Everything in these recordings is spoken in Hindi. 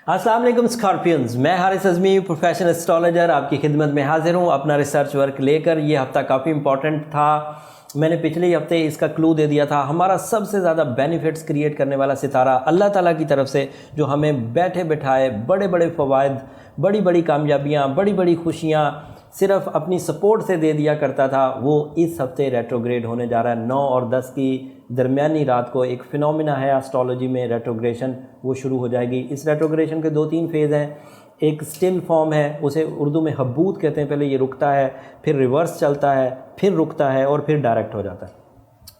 अस्सलाम वालेकुम स्कॉर्पियंस, मैं हारिस अज़मी प्रोफेशनल एस्ट्रोलॉजर आपकी खिदमत में हाजिर हूँ अपना रिसर्च वर्क लेकर। ये हफ़्ता काफ़ी इंपॉर्टेंट था। मैंने पिछले हफ्ते इसका क्लू दे दिया था। हमारा सबसे ज़्यादा बेनिफिट्स क्रिएट करने वाला सितारा अल्लाह ताला की तरफ से जो हमें बैठे बिठाए बड़े बड़े फ़वाइद, बड़ी बड़ी कामयाबियाँ, बड़ी बड़ी खुशियाँ सिर्फ अपनी सपोर्ट से दे दिया करता था, वो इस हफ्ते रेट्रोग्रेड होने जा रहा है। 9 और 10 की दरमियानी रात को एक फिनोमिना है एस्ट्रोलॉजी में, रेट्रोग्रेशन वो शुरू हो जाएगी। इस रेट्रोग्रेशन के 2-3 फेज़ हैं। एक स्टिल फॉर्म है, उसे उर्दू में हबूत कहते हैं। पहले ये रुकता है, फिर रिवर्स चलता है, फिर रुकता है और फिर डायरेक्ट हो जाता है।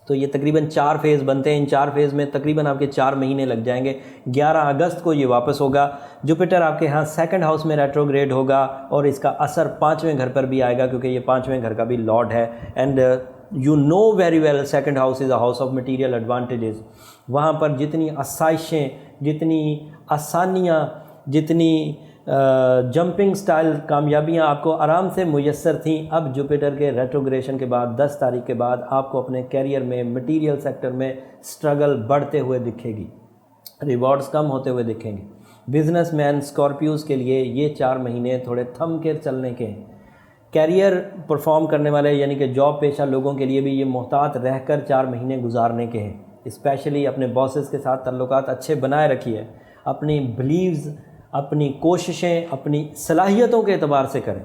तो ये तकरीबन 4 फेज़ बनते हैं। इन 4 फेज़ में तकरीबन आपके 4 महीने लग जाएंगे। 11 अगस्त को ये वापस होगा। जुपिटर आपके यहाँ 2nd हाउस में रेट्रोग्रेड होगा और इसका असर 5वें घर पर भी आएगा, क्योंकि ये 5वें घर का भी लॉर्ड है। And you know very well 2nd house is a house of material advantages. वहाँ पर जितनी आसाइशें, जितनी आसानियाँ, जितनी जंपिंग स्टाइल कामयाबियाँ आपको आराम से मुयस्सर थीं, अब जुपिटर के रेट्रोग्रेशन के बाद 10 तारीख के बाद आपको अपने कैरियर में, मटेरियल सेक्टर में स्ट्रगल बढ़ते हुए दिखेगी, रिवॉर्ड्स कम होते हुए दिखेंगे। बिजनेसमैन स्कॉर्पियोज़ के लिए ये 4 महीने थोड़े थम के चलने के हैं। कैरियर परफॉर्म करने वाले यानी कि जॉब पेशा लोगों के लिए भी ये मोहतात रहकर 4 महीने गुजारने के हैं। स्पेशली अपने बॉसेस के साथ ताल्लुकात अच्छे बनाए रखिए। अपनी बिलीव्स, अपनी कोशिशें, अपनी सलाहियतों के एतबार से करें।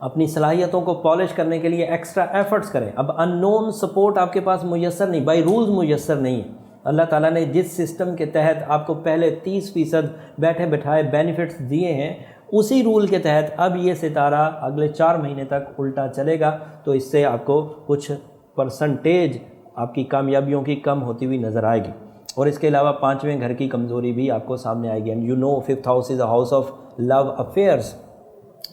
अपनी सलाहियतों को पॉलिश करने के लिए एक्स्ट्रा एफर्ट्स करें। अब अननोन सपोर्ट आपके पास मुयस्सर नहीं, बाई रूल्स मुयस्सर नहीं है। अल्लाह ताला ने जिस सिस्टम के तहत आपको पहले 30% बैठे बिठाए बेनिफिट्स दिए हैं, उसी रूल के तहत अब ये सितारा अगले 4 महीने तक उल्टा चलेगा। तो इससे आपको कुछ परसेंटेज आपकी कामयाबियों की कम होती हुई नज़र आएगी। और इसके अलावा 5वें घर की कमज़ोरी भी आपको सामने आएगी। And you know 5th house is a house of love affairs,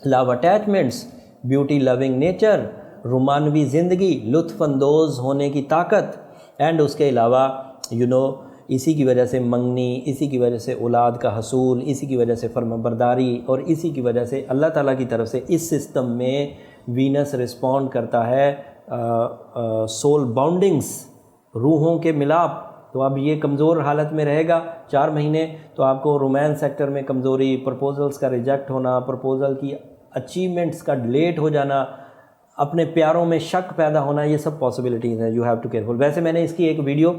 love attachments, beauty loving nature, रोमानवी ज़िंदगी, लुत्फ़अंदोज़ होने की ताकत। एंड उसके अलावा यू नो इसी की वजह से मंगनी, इसी की वजह से औलाद का हसूल, इसी की वजह से फर्माबरदारी और इसी की वजह से अल्लाह ताला की तरफ से इस सिस्टम में वीनस रिस्पॉन्ड करता है सोल बाउंडिंग्स, रूहों के मिलाप। तो अब ये कमज़ोर हालत में रहेगा 4 महीने। तो आपको रोमांस सेक्टर में कमज़ोरी, प्रपोजल्स का रिजेक्ट होना, प्रपोजल की अचीवमेंट्स का लेट हो जाना, अपने प्यारों में शक पैदा होना, ये सब पॉसिबिलिटीज़ हैं। You have to careful. वैसे मैंने इसकी एक वीडियो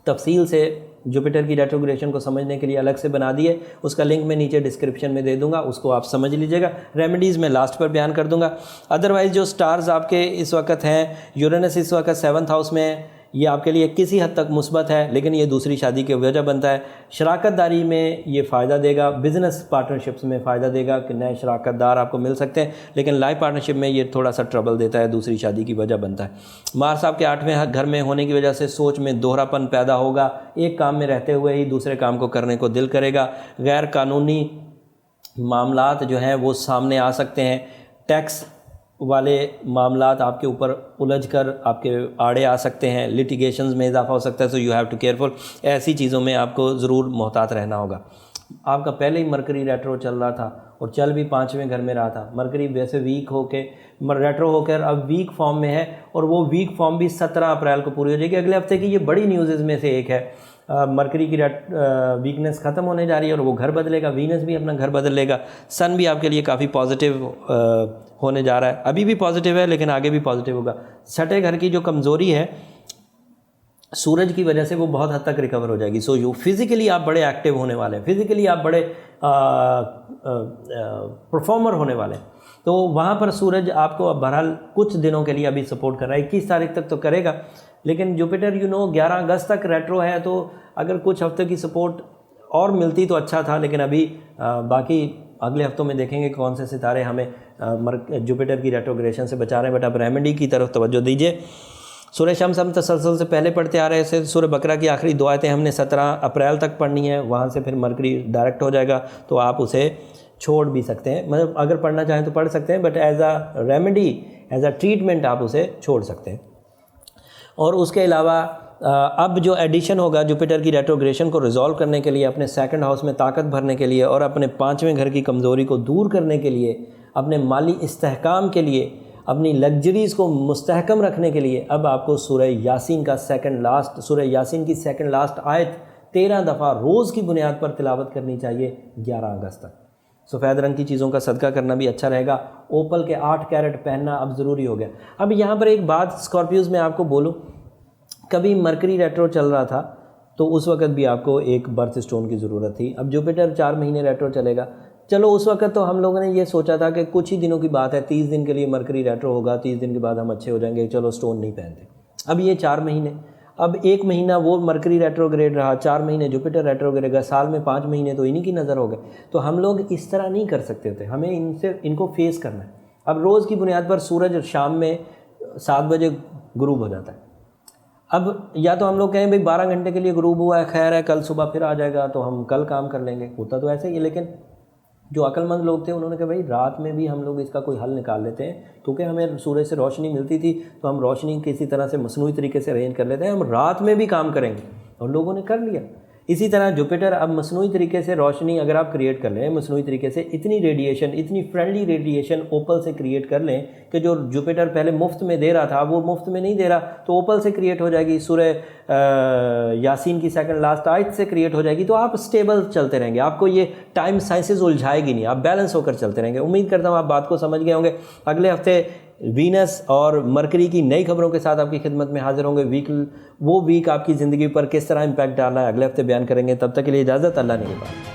तफसील से जुपिटर की रेट्रोग्रेशन को समझने के लिए अलग से बना दी है। उसका लिंक मैं नीचे डिस्क्रिप्शन में दे दूंगा, उसको आप समझ लीजिएगा। रेमेडीज़ मैं लास्ट पर बयान कर दूंगा। अदरवाइज़ जो स्टार्स आपके इस वक्त हैं, यूरेनस इस वक्त 7th हाउस में, ये आपके लिए किसी हद तक मुस्बत है, लेकिन ये दूसरी शादी की वजह बनता है। शराकतदारी में ये फ़ायदा देगा, बिज़नेस पार्टनरशिप्स में फ़ायदा देगा कि नए शराकतदार आपको मिल सकते हैं, लेकिन लाइफ पार्टनरशिप में ये थोड़ा सा ट्रबल देता है, दूसरी शादी की वजह बनता है। मार्स आपके 8वें घर में होने की वजह से सोच में दोहरापन पैदा होगा। एक काम में रहते हुए ही दूसरे काम को करने को दिल करेगा। गैर कानूनी मामलात जो हैं वो सामने आ सकते हैं। टैक्स वाले मामलात आपके ऊपर उलझ कर आपके आड़े आ सकते हैं। लिटिगेशंस में इजाफा हो सकता है। So you have to careful. ऐसी चीज़ों में आपको ज़रूर मोहतात रहना होगा। आपका पहले ही मरकरी रेट्रो चल रहा था और चल भी 5वें घर में रहा था। मरकरी वैसे वीक होके रेट्रो होकर अब वीक फॉर्म में है, और वो वीक फॉर्म भी 17 अप्रैल को पूरी हो जाएगी। अगले हफ्ते की ये बड़ी न्यूज़ में से एक है। मरकरी की वीकनेस ख़त्म होने जा रही है और वो घर बदलेगा। वीनस भी अपना घर बदल लेगा। सन भी आपके लिए काफ़ी पॉजिटिव होने जा रहा है। अभी भी पॉजिटिव है, लेकिन आगे भी पॉजिटिव होगा। 6ठे घर की जो कमज़ोरी है सूरज की वजह से, वो बहुत हद तक रिकवर हो जाएगी। सो यू फिज़िकली आप बड़े एक्टिव होने वाले हैं, फिज़िकली आप बड़े परफॉर्मर होने वाले हैं। तो वहाँ पर सूरज आपको अब बहरहाल कुछ दिनों के लिए अभी सपोर्ट कर रहा है। 21 तारीख तक तो करेगा, लेकिन जुपिटर 11 अगस्त तक रेट्रो है। तो अगर कुछ हफ्ते की सपोर्ट और मिलती तो अच्छा था, लेकिन अभी बाकी अगले हफ्तों में देखेंगे कौन से सितारे हमें जुपिटर की रेट्रोग्रेशन से बचा रहे हैं। बट अब रेमेडी की तरफ तवज्जो दीजिए। सूरह शम्स हम तसलसल से पहले पढ़ते आ रहे थे। सूरह बकरा की आखिरी 2 आयतें हमने 17 अप्रैल तक पढ़नी है। वहाँ से फिर मरकरी डायरेक्ट हो जाएगा, तो आप उसे छोड़ भी सकते हैं। मतलब अगर पढ़ना चाहें तो पढ़ सकते हैं, but as a remedy, as a treatment आप उसे छोड़ सकते हैं। और उसके अलावा अब जो एडिशन होगा जुपिटर की रेट्रोग्रेशन को रिजॉल्व करने के लिए, अपने 2nd हाउस में ताकत भरने के लिए और अपने 5वें घर की कमज़ोरी को दूर करने के लिए, अपने माली इस्तेहकाम के लिए, अपनी लग्जरीज़ को मुस्तहकम रखने के लिए, अब आपको सूरह यासीन का सूरह यासीन की सेकंड लास्ट आयत 13 दफ़ा रोज़ की बुनियाद पर तिलावत करनी चाहिए 11 अगस्त तक। सफ़ेद रंग की चीज़ों का सदका करना भी अच्छा रहेगा। ओपल के 8 कैरेट पहनना अब ज़रूरी हो गया। अब यहाँ पर एक बात स्कॉर्पियोज़ में आपको बोलूँ, कभी मरकरी रेट्रो चल रहा था तो उस वक्त भी आपको एक बर्थ स्टोन की ज़रूरत थी। अब जुपिटर 4 महीने रेट्रो चलेगा। चलो उस वक्त तो हम लोगों ने ये सोचा था कि कुछ ही दिनों की बात है, 30 दिन के लिए मरकरी रेट्रो होगा, 30 दिन के बाद हम अच्छे हो जाएंगे, चलो स्टोन नहीं पहनते। अब ये 4 महीने, अब 1 महीना वो मरकरी रेट्रोग्रेड रहा, 4 महीने जुपिटर रेट्रोग्रेड रहा, साल में 5 महीने तो इन्हीं की नज़र हो गए। तो हम लोग इस तरह नहीं कर सकते थे, हमें इनको फेस करना है। अब रोज़ की बुनियाद पर सूरज शाम में 7 बजे गुरूब हो जाता है। अब या तो हम लोग कहें भाई 12 घंटे के लिए गुरूब हुआ है, खैर है, कल सुबह फिर आ जाएगा तो हम कल काम कर लेंगे, होता तो ऐसे ही है। लेकिन जो अक्लमंद लोग थे उन्होंने कहा भाई रात में भी हम लोग इसका कोई हल निकाल लेते हैं, क्योंकि हमें सूरज से रोशनी मिलती थी तो हम रोशनी किसी तरह से मसनूई तरीके से अरेंज कर लेते हैं, हम रात में भी काम करेंगे, और लोगों ने कर लिया। इसी तरह जुपिटर अब मसनूई तरीके से रोशनी अगर आप क्रिएट कर लें, मसनूई तरीके से इतनी रेडिएशन, इतनी फ्रेंडली रेडिएशन ओपल से क्रिएट कर लें कि जो जुपिटर पहले मुफ्त में दे रहा था वो मुफ्त में नहीं दे रहा, तो ओपल से क्रिएट हो जाएगी, सूरह यासीन की सेकंड लास्ट आयत से क्रिएट हो जाएगी। तो आप स्टेबल चलते रहेंगे, आपको ये टाइम साइंसेस उलझाएगी नहीं, आप बैलेंस होकर चलते रहेंगे। उम्मीद करता हूँ आप बात को समझ गए होंगे। अगले हफ्ते वीनस और मरकरी की नई खबरों के साथ आपकी खिदमत में हाजिर होंगे। वो वीक आपकी ज़िंदगी पर किस तरह इम्पैक्ट डाला है अगले हफ्ते बयान करेंगे। तब तक के लिए इजाज़त, अल्लाह ने के बाद।